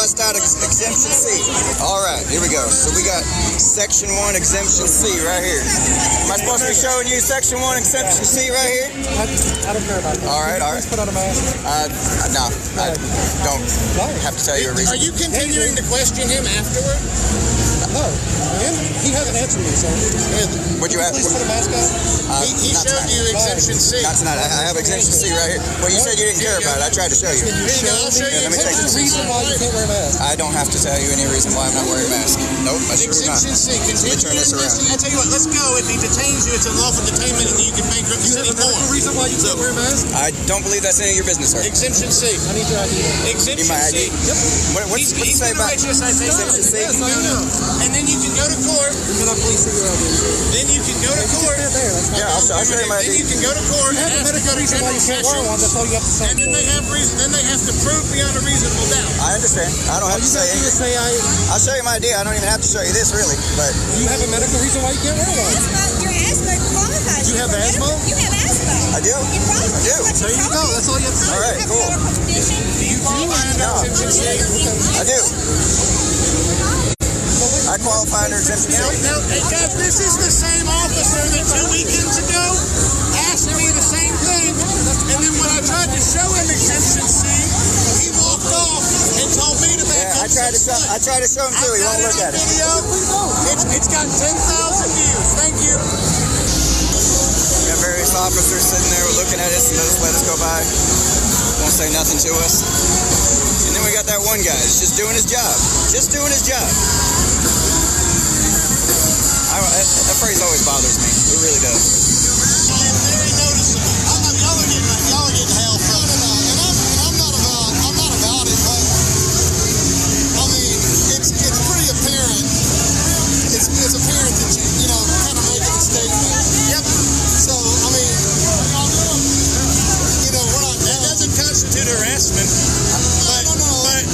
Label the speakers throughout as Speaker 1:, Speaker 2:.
Speaker 1: crossed out exemption C. All right, here we go. So we got section 1 exemption C right here. Am I supposed to be showing you section 1 exemption C right here?
Speaker 2: I don't care about that.
Speaker 1: All right, all right.
Speaker 2: Please put on a mask.
Speaker 1: No, I don't have to tell you a reason.
Speaker 3: Are you continuing to question him afterward?
Speaker 2: No. He hasn't answered me, so.
Speaker 1: Would you ask?
Speaker 2: Please put a mask on.
Speaker 3: He showed you exemption C.
Speaker 1: Not tonight. I have exemption C right here. Well, you said you didn't care about it. I tried to show you.
Speaker 3: Here you go. I'll show you.
Speaker 1: Let me take
Speaker 2: What's the reason why you can't wear a mask?
Speaker 1: I don't have to tell you any reason why I'm not wearing a mask. Nope, I sure not.
Speaker 3: Exemption C.
Speaker 1: Let me turn this around.
Speaker 3: I tell you what, let's go. If he detains you, it's unlawful detainment, and you can bankrupt the city more.
Speaker 2: The reason why you can't wear a mask?
Speaker 1: I don't believe that's any of your business, sir.
Speaker 3: Exemption C.
Speaker 2: I need your ID.
Speaker 3: Exemption
Speaker 1: You my ID?
Speaker 3: C.
Speaker 1: Yep. What's it say about exemption C?
Speaker 3: Yes, I know. And then you can go to court.
Speaker 2: Can I please see your ID?
Speaker 3: Then you can go to court.
Speaker 1: Yeah, I'll show you my
Speaker 3: Then
Speaker 1: ID.
Speaker 3: you can go to court
Speaker 2: You
Speaker 3: and
Speaker 2: have a
Speaker 3: ask to go
Speaker 2: medical
Speaker 3: to
Speaker 2: reason why you can't wear one. That's all you have to say.
Speaker 3: And then they have reason. Then they have to prove beyond a reasonable doubt.
Speaker 1: I understand. I don't have to say anything. I'll show you my ID. I don't even have to show you this, really. But
Speaker 2: you have a medical reason why you can't wear one.
Speaker 4: Your asthma qualifies.
Speaker 2: You have asthma?
Speaker 4: You have asthma.
Speaker 1: I do.
Speaker 4: You probably
Speaker 1: I do.
Speaker 2: There you go. That's all you have to say.
Speaker 1: All right, cool.
Speaker 3: Do you qualify under exemption C?
Speaker 1: I do. I qualify under exemption C.
Speaker 3: Now, hey guys, this is the same officer that 2 weekends ago asked me the same thing, and then when I tried to show him exemption C, he walked off and told me to back up.
Speaker 1: I tried to show him too. He won't look at it.
Speaker 3: It's got 10,000 views. Thank you.
Speaker 1: We have various officers sitting there looking at us and they'll just let us go by. Won't say nothing to us. And then we got that one guy that's just doing his job. Just doing his job. That phrase always bothers me. It really does.
Speaker 3: It's very noticeable. Y'all are getting hell from it. And I'm not about it, but I mean, it's pretty apparent. It's apparent that you know, kind of making a statement. Yep. So I mean, you know, that doesn't constitute harassment.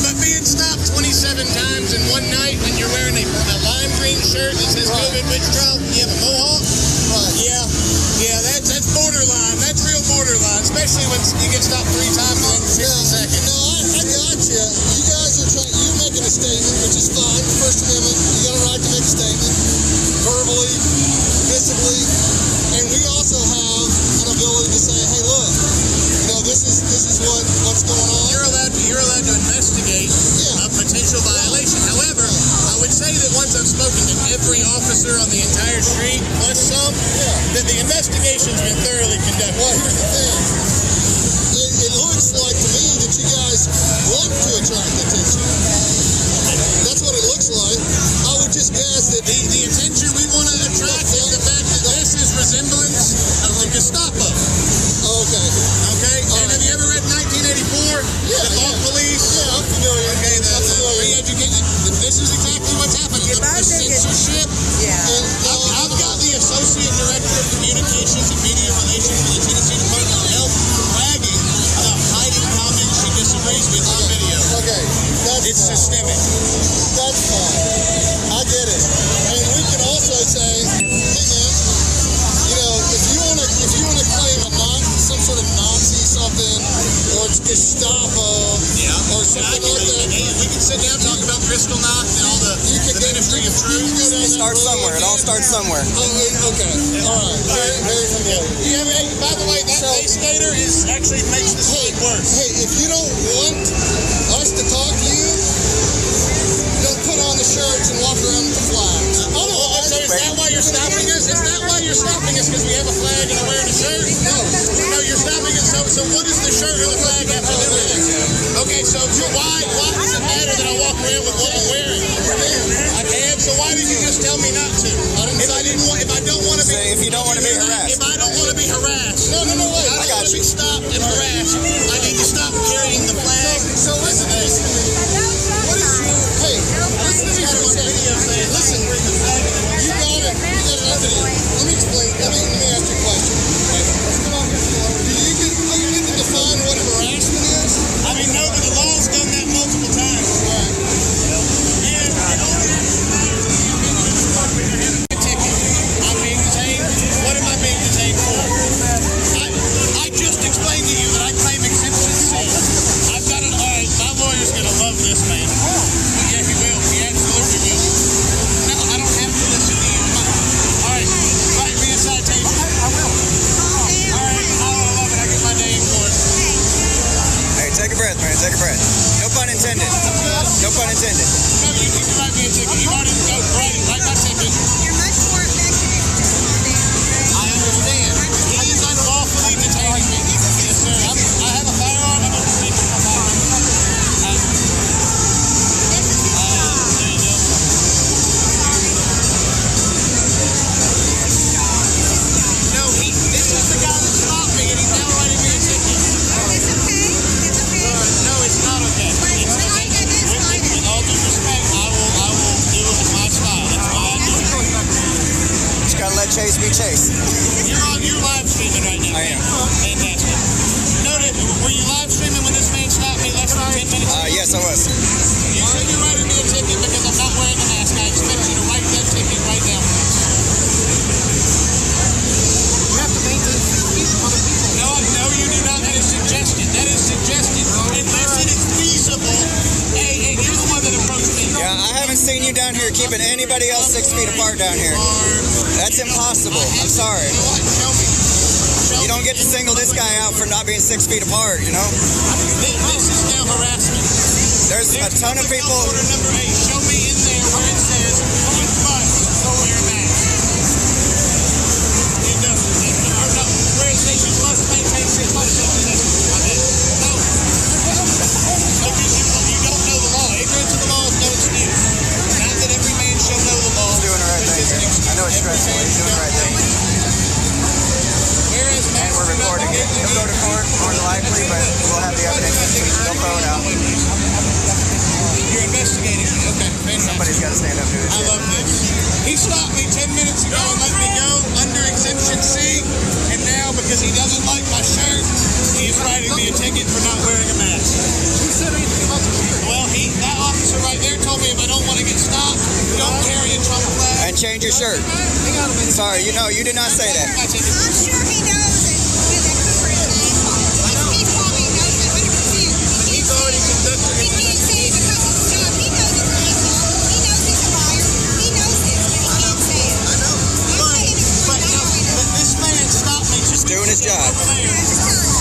Speaker 3: But being stopped 27 times in one night when you're wearing a lime green shirt that says COVID witch trial, you have a mohawk? Right. Yeah, that's borderline. That's real borderline, especially when you get stopped 3 times in 60 seconds. No, I got you. You guys you're making a statement, which is fine. First Amendment, you got a right to make a statement, verbally, visibly, and we also have an ability to say, hey, look, you know, this is what's going on. You're allowed to investigate a potential violation. However, I would say that once I've spoken to every officer on the entire street, plus some, that the investigation's been thoroughly conducted. Well, here's the thing. It looks like to me that you guys want to attract attention. That's what it looks like. I would just guess that the attention we want to attract is the fact that this is resemblance of the Gestapo. Okay. And have you ever read 1984? The law police? Yeah, I'm familiar. Okay, the re-education. This is exactly what's happening. The censorship. Yeah. I've got the Associate Director of Communications and Media Relations for the Tennessee Department of Health bragging about hiding comments she disagrees with on video. Okay. It's systemic. That's fine. I get it. And we can also say, hey man, you know, if you wanna claim some sort of Nazi something, or it's Gestapo, or something like that. We can sit down and talk about Kristallnacht and all the Ministry of Truth.
Speaker 1: It starts somewhere. It all starts somewhere.
Speaker 3: Oh, okay. All right. Very familiar. By the way, that face skater actually makes this thing worse. Hey, if you don't want us to talk to you, don't put on the shirts and walk around with the flags. So is that why you're stopping us? Is that why you're stopping us? Because we have a flag and I'm wearing a shirt? No, you're stopping us. So what does the shirt or the flag have to do with it? Okay, so why does it matter that I walk around with what I'm wearing? I can. So why did you just tell me not to? If I don't want to be.
Speaker 1: If you don't want to be harassed.
Speaker 3: If I don't want to be harassed. No, wait. I don't want to be stopped and harassed. I need to stop carrying the flag. So listen to this. What is your? Hey, listen to me for a second. Listen. You got it. Let me explain. Let me ask you a question. Do you need to define what harassment is? I mean, no, but the law's done that multiple times. Right. I'm being detained. What am I being detained for? I just explained to you that I claim exemption
Speaker 1: intended. No pun intended.
Speaker 3: No, you need to write me a ticket. You already go write my ticket.
Speaker 4: You're much more effective if you just calm down.
Speaker 3: I understand. He is unlawfully detaining me. Yes, sir. I have a firearm. I'm going to speak with my firearm. No, this is the guy that stopped me, and he's now writing me a ticket.
Speaker 4: It's okay. It's okay.
Speaker 3: No, it's not okay. It's okay. With all due respect, I will do it my style. That's why I do it.
Speaker 1: Just gotta let Chase be Chase.
Speaker 3: You're live streaming right now.
Speaker 1: I am.
Speaker 3: Fantastic. Noted, were you live streaming when this man stopped me less than 10 minutes ago?
Speaker 1: Yes, I was.
Speaker 3: You said you're writing me a ticket because I'm not wearing a mask. I expect you to write that ticket right now, please.
Speaker 2: You have to maintain 6 feet from other people.
Speaker 3: No, you do not. That is suggested. Unless it is feasible. Hey, you're the one that approached me.
Speaker 1: Yeah, I haven't seen you down here keeping anybody else 6 feet apart down here. That's impossible. I'm sorry.
Speaker 3: You know what? Show me.
Speaker 1: You don't get to single this guy out for not being 6 feet apart, you know?
Speaker 3: This is now harassment.
Speaker 1: There's a ton of people.
Speaker 3: Order number 8. Show me in there where it says, on must wear a mask. It doesn't. No, where it says you must maintain 6 feet distance. No. Because you don't know the law. Ignorance of the law is no excuse. Not that every man shall know the law.
Speaker 1: He's doing the right thing here. I know it's stressful. He's doing the right thing. And we're recording it. He'll go to court, more than likely, but we'll have the evidence. They'll throw it out.
Speaker 3: You're investigating me. Okay, fantastic.
Speaker 1: Somebody's got to stand up to this
Speaker 3: I
Speaker 1: shit.
Speaker 3: love this. He stopped me 10 minutes ago and let me go under exemption C, and now because he doesn't like my shirt, he is writing me a ticket for not wearing a mask.
Speaker 2: Who said anything about the shirt?
Speaker 3: Well, that officer right there told me if I don't want to get stopped, don't carry a Trump flag.
Speaker 1: And change your shirt.
Speaker 2: Hang on a minute.
Speaker 1: Sorry, you know, you did not say that.
Speaker 4: I'm sure he knows that Cooper is an asshole. He probably knows that 100%.
Speaker 3: He's already conducted
Speaker 4: He can't say it because it's his job. He knows it's an asshole. He knows he's a liar. He knows this, but he can't say it.
Speaker 3: I know. But this man stopped me just
Speaker 1: Doing his job.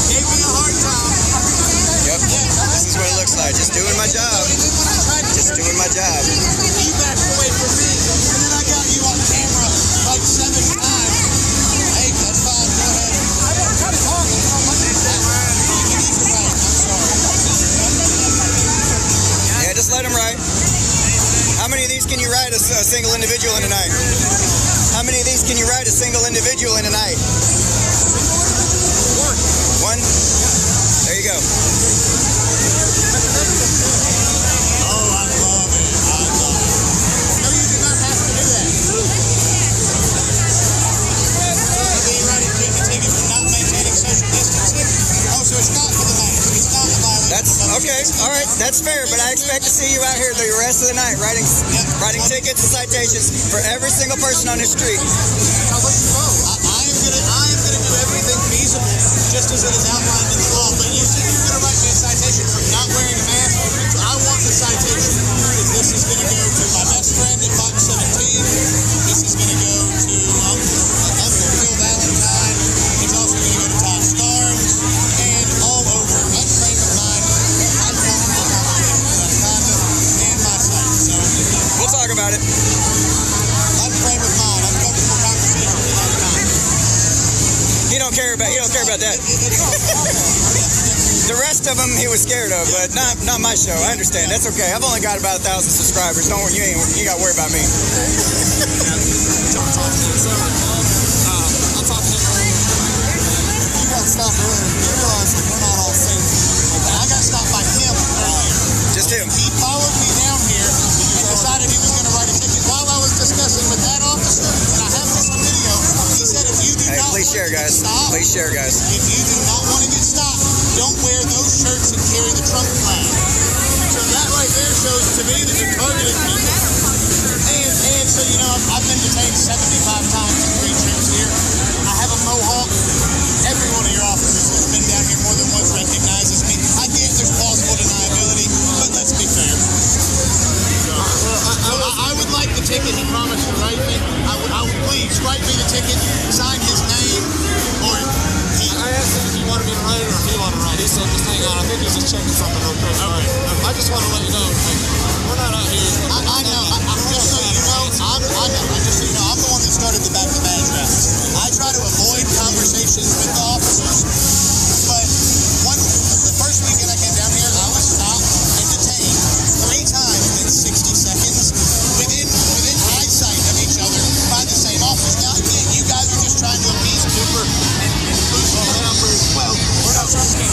Speaker 3: gave me a hard time.
Speaker 1: Yep. This is what it looks like. Just doing my job. Just doing my job.
Speaker 3: You backed away from me, and then I got you on camera like 7 times. Hey, that's fine. Go ahead.
Speaker 2: I'm trying to talk.
Speaker 1: Yeah, just let him write. How many of these can you write a single individual in a night? How many of these can you write a single individual in a night? One? There you go.
Speaker 3: Oh, I love it. No, you do not have to do that. Being writing a ticket for not maintaining social distancing. Oh, so it's not for the mask. It's not a violation.
Speaker 1: That's okay. All right, that's fair. But I expect to see you out here the rest of the night writing tickets and citations for every single person on the street.
Speaker 3: I'll let you know. I am gonna do everything feasible, just as it is outlined in the law. But you said you're gonna write me a citation for not wearing a mask. So I want the citation. This is gonna go to my best friend at Fox 17. This is gonna go to Uncle Phil Valentine. It's also gonna go to Todd Starnes and all over Unframe of Mind. And my site. So
Speaker 1: We'll talk about it.
Speaker 3: Unframe of Mind. Uncomfortable conversation with all time.
Speaker 1: He don't care about that. The rest of them he was scared of, but not my show. I understand. That's okay. I've only got about 1,000 subscribers. Don't worry. You got to worry about me.
Speaker 3: You got stopped earlier. You realize that we're not all safe. I got stopped by him earlier.
Speaker 1: Just him.
Speaker 3: He followed me down here and decided he was going to write a ticket while I was discussing with that officer. And I have this on video. He said, if you do
Speaker 1: Hey,
Speaker 3: not
Speaker 1: please
Speaker 3: want
Speaker 1: share,
Speaker 3: to get
Speaker 1: guys.
Speaker 3: stopped,
Speaker 1: Please share, guys.
Speaker 3: if you do not want to get stopped, don't wear those shirts and carry the Trump flag. So that right there shows to me that you're targeting people. And so, you know, I've been detained 75 times in 3 trips here. I have a mohawk. Every one of your officers that's been down here more than once recognizes me. I get there's plausible deniability, but let's be fair. I would like the ticket he promised to write me. I would please write me the ticket, sign his name, or
Speaker 2: I asked him if he wanted me to write it or if he wanted to write it. He said, just hang on. I think he's just checking something real quick.
Speaker 3: Okay. I just want to let you know, we're not out here. I know. Just so you know, just so you know, I'm the one that started the back to badge route. I try to avoid conversations with the officers, but the first weekend I came down here, I was stopped and detained 3 times in 60 seconds within eyesight of each other by the same officer. Now, again, you guys are just trying to appease Cooper and boost the numbers. Well, we're not trying to.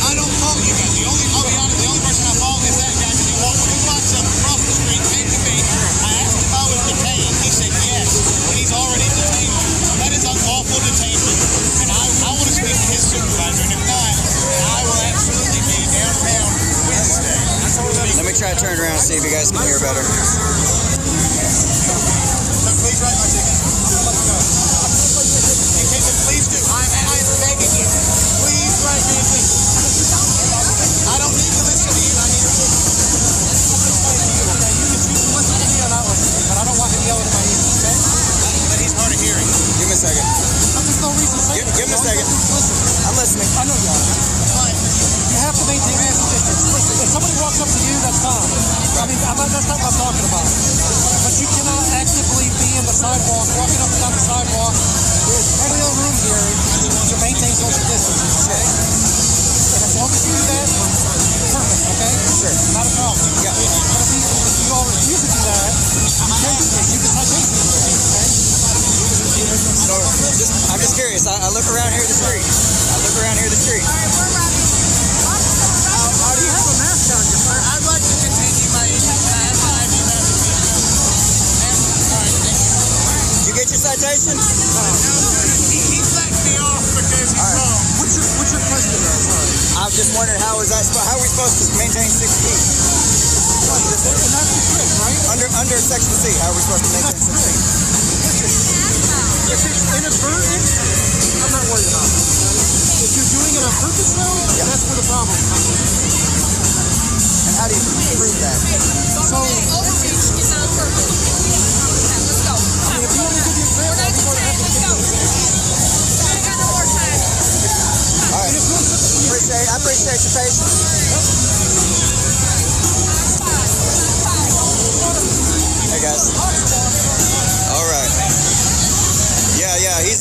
Speaker 3: I don't fault you guys. I'll be honest, the only person I fault is that guy, because he walks up across the street, came to me. I asked if I was detained. He said yes, but he's already detained. That is unlawful detainment, and I want to speak to his supervisor, and if not, I will absolutely be downtown Wednesday.
Speaker 1: Let me try to turn around and see if you guys can hear better.
Speaker 3: So please write my ticket. Let's go. Please do. I'm begging you. Please write me a ticket. I don't need to listen to you. I need to listen to you. Okay, you can choose to listen to me or not listen to me, but I don't want him yelling in my ear, okay? But he's hard of hearing.
Speaker 1: Give me a second.
Speaker 2: There's no reason to say
Speaker 1: Give me a second.
Speaker 2: Listen,
Speaker 1: I'm listening.
Speaker 2: I know you are.
Speaker 3: But
Speaker 2: You have to maintain social distance. Listen, if somebody walks up to you, that's fine. I mean, that's not what I'm talking about. But you cannot actively be in the sidewalk, walking up and down the sidewalk. There's plenty of room here to maintain social distancing, okay? And as long as you do that, perfect, okay?
Speaker 1: Sure.
Speaker 2: Not a problem.
Speaker 1: Yeah.
Speaker 2: But if you all refuse to do that, you can citation me, okay?
Speaker 1: So, I'm just curious. I look around here the street.
Speaker 2: How do you have a mask on, your friend?
Speaker 3: I'd like to continue my
Speaker 1: You get your citation?
Speaker 3: He let me off because he's wrong.
Speaker 2: What's your question there? Sorry.
Speaker 1: I'm just wondering how are we supposed to maintain 6 feet?
Speaker 2: And that's the trick, right?
Speaker 1: Under Section C, how are we supposed to maintain 6 feet?
Speaker 2: If it's inadvertent, I'm not worried about it. If you're doing it on purpose, though, that's where the problem comes in.
Speaker 1: And how do you prove that?
Speaker 2: So,
Speaker 4: Overreach is on purpose. Let's go.
Speaker 2: I mean, if you want me to give you an example, I'll be more than happy to give you an example.
Speaker 4: I got no more time.
Speaker 1: All right. I appreciate your patience. Hey, guys. All right. Yeah, he's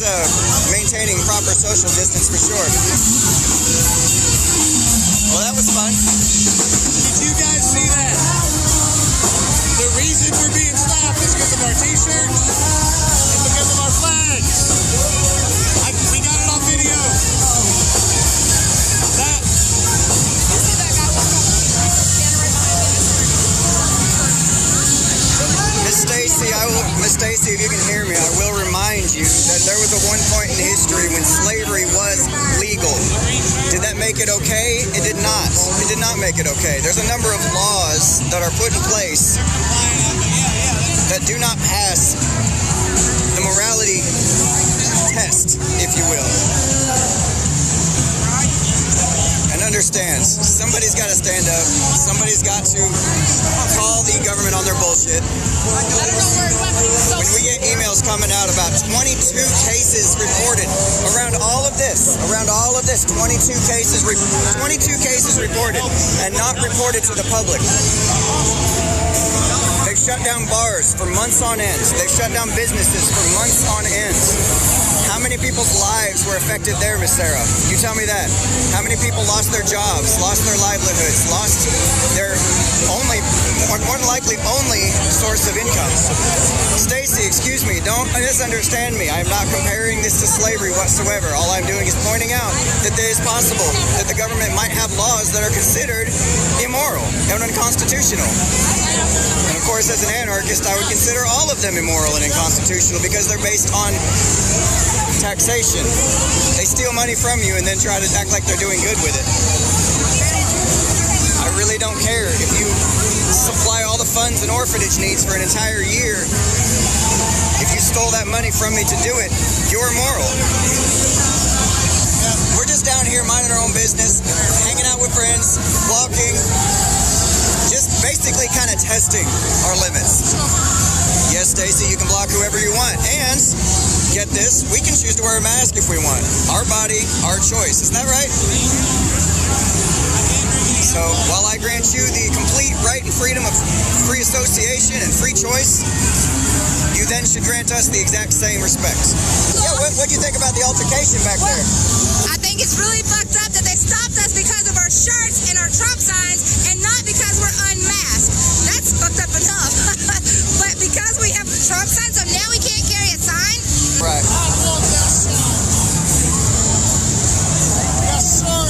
Speaker 1: maintaining proper social distance for sure. Well, that was fun.
Speaker 3: Did you guys see that? The reason we're being stopped is because of our t-shirts and because of our flags. We got it on video. That.
Speaker 4: You see that guy walk up to me? Standing right behind me.
Speaker 1: Miss Stacy, if you can hear me, I will remind you that there was a one point in history when slavery was legal. Did that make it okay? It did not. It did not make it okay. There's a number of laws that are put in place that do not pass the morality test, if you will. And understand, somebody's got to stand up. Somebody's got to call the government on their bullshit. When we get emails coming out about 22 cases reported around all of this, 22 cases reported and not reported to the public. They've shut down bars for months on end. They've shut down businesses for months on end. How many people's lives were affected there, Miss Sarah? You tell me that. How many people lost their jobs, lost their livelihoods, lost their more than likely only source of income? Stacy, excuse me, don't misunderstand me. I am not comparing this to slavery whatsoever. All I'm doing is pointing out that it is possible that the government might have laws that are considered immoral and unconstitutional. And of course, as an anarchist, I would consider all of them immoral and unconstitutional because they're based on taxation. They steal money from you and then try to act like they're doing good with it. I really don't care if you supply all the funds and orphanage needs for an entire year. If you stole that money from me to do it, you're immoral. We're just down here minding our own business, hanging out with friends, walking, just basically kind of testing our limits. Yes, Stacy, you can block whoever you want. And, get this, we can choose to wear a mask if we want. Our body, our choice. Isn't that right? So, So while I grant you the complete right and freedom of free association and free choice, you then should grant us the exact same respects. Yeah, what do you think about the altercation back there?
Speaker 4: I think it's really fucked up that they stopped us because of our shirts and our Trump signs and not because we're unmasked. That's fucked up enough. But because we have the Trump sign, so now we can't carry a sign?
Speaker 1: Right.
Speaker 2: I love that sign. Yes, sir.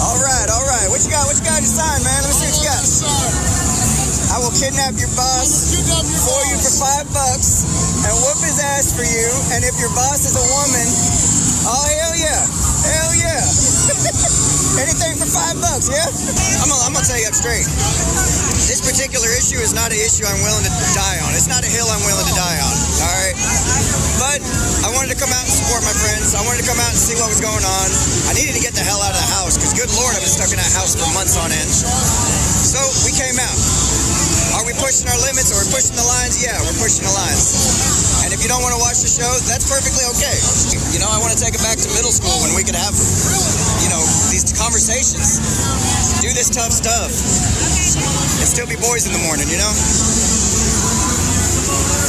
Speaker 1: All right. What you got in your sign, man? Let me see what you got.
Speaker 2: Yes, sir.
Speaker 1: I will kidnap your boss for you for $5 and whoop his ass for you. And if your boss is a woman, oh hell yeah. Anything for $5, yeah? I'm gonna tell you up straight. This particular issue is not an issue I'm willing to die on. It's not a hill I'm willing to die on. All right. But I wanted to come out and support my friends. I wanted to come out and see what was going on. I needed to get the hell out of the house because, good Lord, I've been stuck in that house for months on end. So we came out. Are we pushing our limits? Are we pushing the lines? Yeah, we're pushing the lines. And if you don't want to watch the show, that's perfectly okay. You know, I want to take it back to middle school when we could have, these conversations, do this tough stuff, and still be boys in the morning, you know?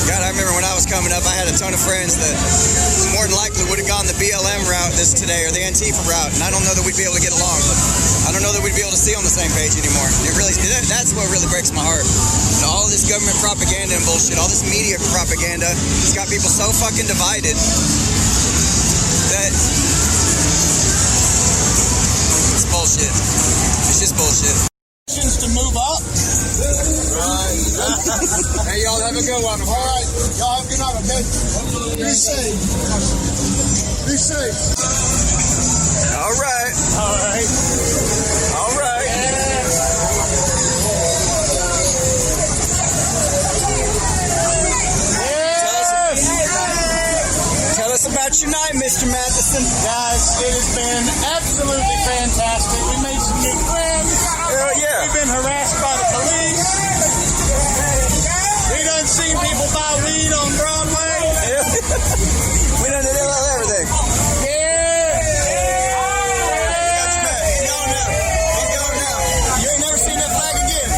Speaker 1: God, I remember when I was coming up, I had a ton of friends that more than likely would have gone the BLM route today or the Antifa route, and I don't know that we'd be able to get along. I don't know that we'd be able to see on the same page anymore. That's what really breaks my heart. All this government propaganda and bullshit, all this media propaganda, it's got people so fucking divided that it's bullshit. It's just bullshit.
Speaker 2: To move up.
Speaker 1: Hey, y'all have a good one.
Speaker 2: All right. Y'all have a good night, okay? Be safe. Be safe.
Speaker 1: All right. Tell us about your night, Mr. Matheson.
Speaker 2: Guys, it has been absolutely fantastic. We made some new friends.
Speaker 1: Hell yeah.
Speaker 2: We've been harassed by the police. We done seen people buy weed on Broadway.
Speaker 1: We done did everything. He's going now. You ain't never seen that flag again.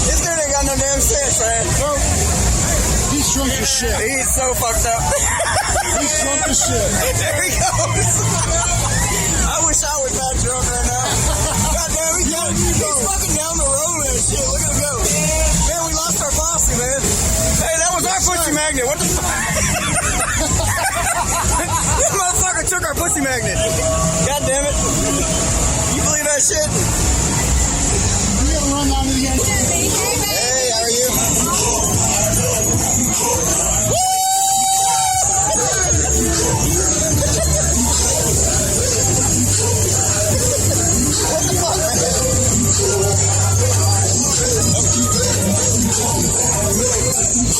Speaker 1: This dude ain't got no damn sense, man.
Speaker 2: He's drunk as shit.
Speaker 1: He's so fucked up.
Speaker 2: He's drunk as shit.
Speaker 1: There he goes. I wish I was that drunk right now. God damn, he's fucking down the road and shit. Look at him go. Man, we lost our posse, man. Hey, that was our pussy magnet. What the fuck? This motherfucker took our pussy magnet. God damn it. You believe that shit?
Speaker 2: We gotta run down to the end.
Speaker 1: Hey, how are you? What the fuck, man?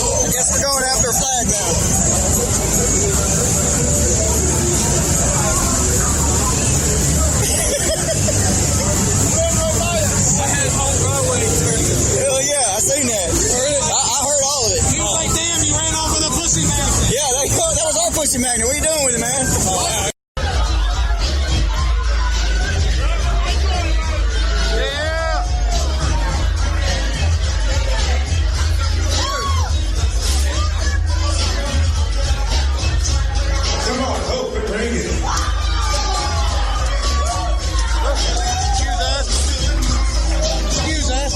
Speaker 1: I guess we're going after a flag now. Hell yeah, I seen that. I heard all of it.
Speaker 2: He was like, damn, you ran off with a pussy magnet.
Speaker 1: Yeah, that was our pussy magnet. What are you doing with it, man?
Speaker 3: Come on, hope and bring it.
Speaker 2: Excuse us.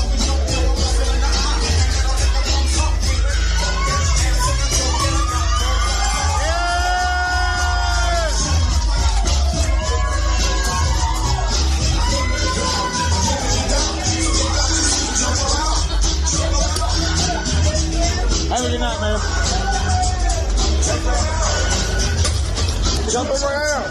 Speaker 2: Have a good night, man.
Speaker 1: Jump over here.